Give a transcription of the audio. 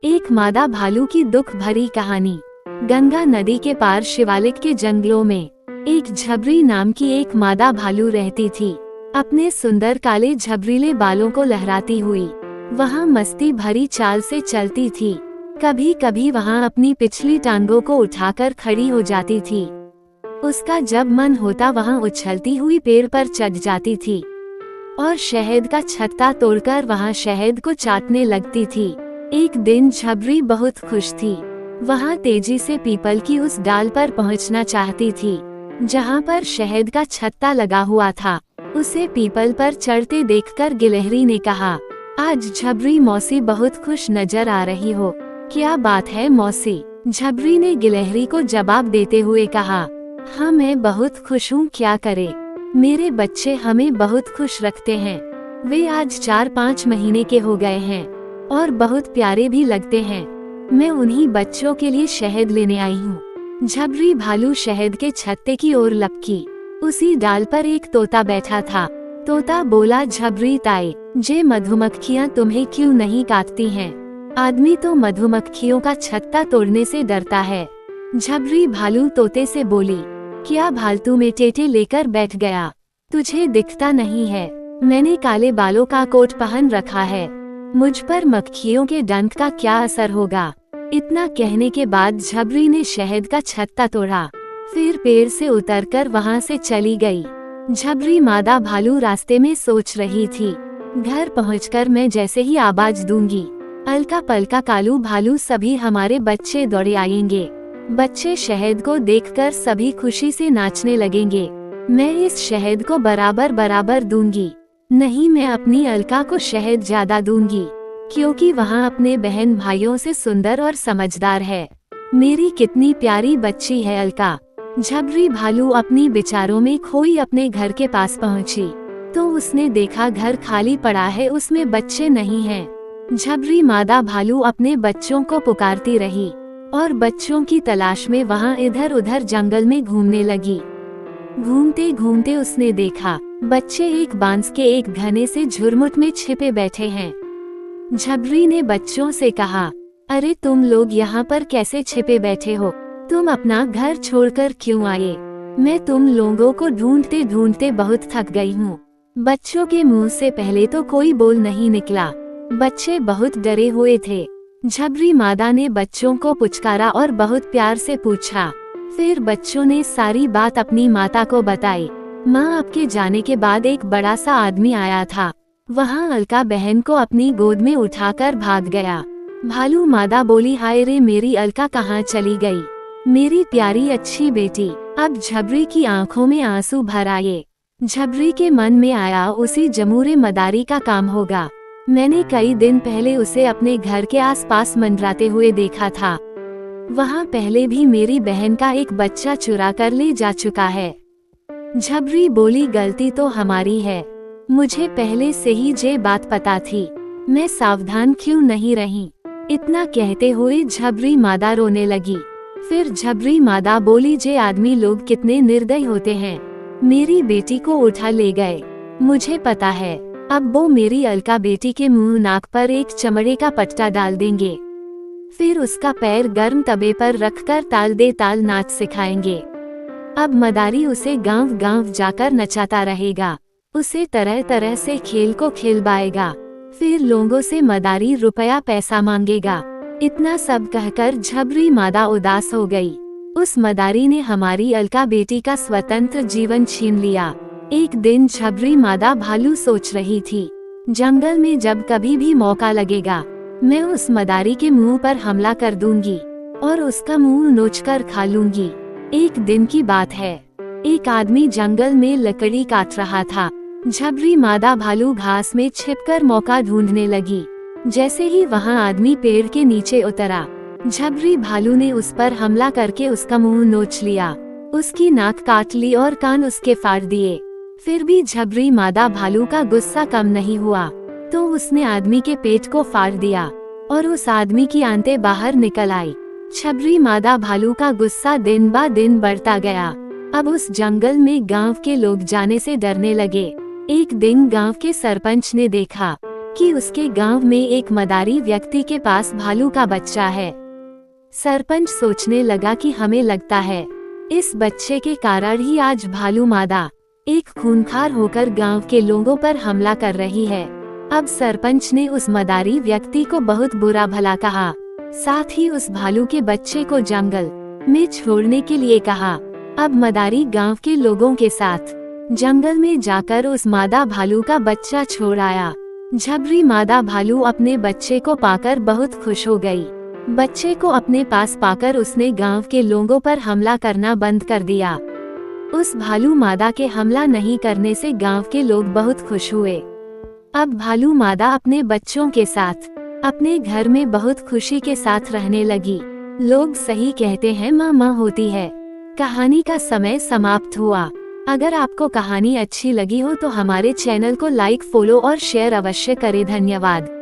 एक मादा भालू की दुख भरी कहानी। गंगा नदी के पार शिवालिक के जंगलों में एक झबरी नाम की एक मादा भालू रहती थी। अपने सुंदर काले झबरीले बालों को लहराती हुई वहाँ मस्ती भरी चाल से चलती थी। कभी कभी वहाँ अपनी पिछली टांगों को उठाकर खड़ी हो जाती थी। उसका जब मन होता वहाँ उछलती हुई पेड़ पर चढ़ जाती थी और शहद का छत्ता तोड़कर वहाँ शहद को चाटने लगती थी। एक दिन झबरी बहुत खुश थी। वहाँ तेजी से पीपल की उस डाल पर पहुँचना चाहती थी जहाँ पर शहद का छत्ता लगा हुआ था। उसे पीपल पर चढ़ते देखकर गिलहरी ने कहा, आज झबरी मौसी बहुत खुश नजर आ रही हो। क्या बात है मौसी? झबरी ने गिलहरी को जवाब देते हुए कहा, हाँ मैं बहुत खुश हूँ, क्या करे, मेरे बच्चे हमें बहुत खुश रखते हैं। वे आज 4-5 महीने के हो गए हैं और बहुत प्यारे भी लगते हैं। मैं उन्हीं बच्चों के लिए शहद लेने आई हूँ। झबरी भालू शहद के छत्ते की ओर लपकी। उसी डाल पर एक तोता बैठा था। तोता बोला, झबरी ताई, जे मधुमक्खियाँ तुम्हें क्यों नहीं काटती हैं? आदमी तो मधुमक्खियों का छत्ता तोड़ने से डरता है। झबरी भालू तोते से बोली, क्या फालतू में टेटे लेकर बैठ गया? तुझे दिखता नहीं है मैंने काले बालों का कोट पहन रखा है, मुझ पर मक्खियों के डंक का क्या असर होगा? इतना कहने के बाद झबरी ने शहद का छत्ता तोड़ा, फिर पेड़ से उतरकर वहां से चली गई। झबरी मादा भालू रास्ते में सोच रही थी, घर पहुंचकर मैं जैसे ही आवाज दूंगी, अलका पलका कालू भालू सभी हमारे बच्चे दौड़े आएंगे। बच्चे शहद को देखकर सभी खुशी से नाचने लगेंगे। मैं इस शहद को बराबर बराबर दूंगी। नहीं, मैं अपनी अलका को शहद ज्यादा दूंगी क्योंकि वहाँ अपने बहन भाइयों से सुंदर और समझदार है। मेरी कितनी प्यारी बच्ची है अलका। झबरी भालू अपनी विचारों में खोई अपने घर के पास पहुँची तो उसने देखा घर खाली पड़ा है, उसमें बच्चे नहीं हैं। झबरी मादा भालू अपने बच्चों को पुकारती रही और बच्चों की तलाश में वहाँ इधर उधर जंगल में घूमने लगी। घूमते घूमते उसने देखा बच्चे एक बांस के एक घने से झुरमुट में छिपे बैठे हैं। झबरी ने बच्चों से कहा, अरे तुम लोग यहाँ पर कैसे छिपे बैठे हो? तुम अपना घर छोड़कर क्यों आए? मैं तुम लोगों को ढूंढते ढूंढते बहुत थक गई हूँ। बच्चों के मुंह से पहले तो कोई बोल नहीं निकला। बच्चे बहुत डरे हुए थे। झबरी मादा ने बच्चों को पुचकारा और बहुत प्यार से पूछा। फिर बच्चों ने सारी बात अपनी माता को बताई। माँ आपके जाने के बाद एक बड़ा सा आदमी आया था। वहाँ अलका बहन को अपनी गोद में उठाकर भाग गया। भालू मादा बोली, हाय रे, मेरी अलका कहाँ चली गई, मेरी प्यारी अच्छी बेटी। अब झबरी की आंखों में आंसू भर आए। झबरी के मन में आया, उसी जमूरे मदारी का काम होगा। मैंने कई दिन पहले उसे अपने घर के आसपास मंडराते हुए देखा था। वहाँ पहले भी मेरी बहन का एक बच्चा चुरा कर ले जा चुका है। झबरी बोली, गलती तो हमारी है, मुझे पहले से ही ये बात पता थी, मैं सावधान क्यों नहीं रही? इतना कहते हुए झबरी मादा रोने लगी। फिर झबरी मादा बोली, जे आदमी लोग कितने निर्दयी होते हैं, मेरी बेटी को उठा ले गए। मुझे पता है, अब वो मेरी अलका बेटी के मुंह नाक पर एक चमड़े का पट्टा डाल देंगे, फिर उसका पैर गर्म तवे पर रखकर ताल दे ताल नाच सिखाएंगे। अब मदारी उसे गांव गांव जाकर नचाता रहेगा, उसे तरह तरह से खेल को खिलवाएगा, फिर लोगों से मदारी रुपया पैसा मांगेगा। इतना सब कहकर झबरी मादा उदास हो गई। उस मदारी ने हमारी अलका बेटी का स्वतंत्र जीवन छीन लिया। एक दिन झबरी मादा भालू सोच रही थी, जंगल में जब कभी भी मौका लगेगा मैं उस मदारी के मुंह पर हमला कर दूंगी और उसका मुंह नोचकर खा लूंगी। एक दिन की बात है, एक आदमी जंगल में लकड़ी काट रहा था। झबरी मादा भालू घास में छिपकर मौका ढूंढने लगी। जैसे ही वहां आदमी पेड़ के नीचे उतरा, झबरी भालू ने उस पर हमला करके उसका मुंह नोच लिया, उसकी नाक काट ली और कान उसके फाड़ दिए। फिर भी झबरी मादा भालू का गुस्सा कम नहीं हुआ तो उसने आदमी के पेट को फाड़ दिया और उस आदमी की आंतें बाहर निकल आई। झबरी मादा भालू का गुस्सा दिन ब दिन बढ़ता गया। अब उस जंगल में गांव के लोग जाने से डरने लगे। एक दिन गांव के सरपंच ने देखा कि उसके गांव में एक मदारी व्यक्ति के पास भालू का बच्चा है। सरपंच सोचने लगा कि हमें लगता है इस बच्चे के कारण ही आज भालू मादा एक खूंखार होकर गांव के लोगों पर हमला कर रही है। अब सरपंच ने उस मदारी व्यक्ति को बहुत बुरा भला कहा, साथ ही उस भालू के बच्चे को जंगल में छोड़ने के लिए कहा। अब मदारी गांव के लोगों के साथ जंगल में जाकर उस मादा भालू का बच्चा छोड़ आया। झबरी मादा भालू अपने बच्चे को पाकर बहुत खुश हो गई। बच्चे को अपने पास पाकर उसने गांव के लोगों पर हमला करना बंद कर दिया। उस भालू मादा के हमला नहीं करने से गांव के लोग बहुत खुश हुए। अब भालू मादा अपने बच्चों के साथ अपने घर में बहुत खुशी के साथ रहने लगी। लोग सही कहते हैं, माँ माँ होती है। कहानी का समय समाप्त हुआ। अगर आपको कहानी अच्छी लगी हो तो हमारे चैनल को लाइक, फॉलो और शेयर अवश्य करें। धन्यवाद।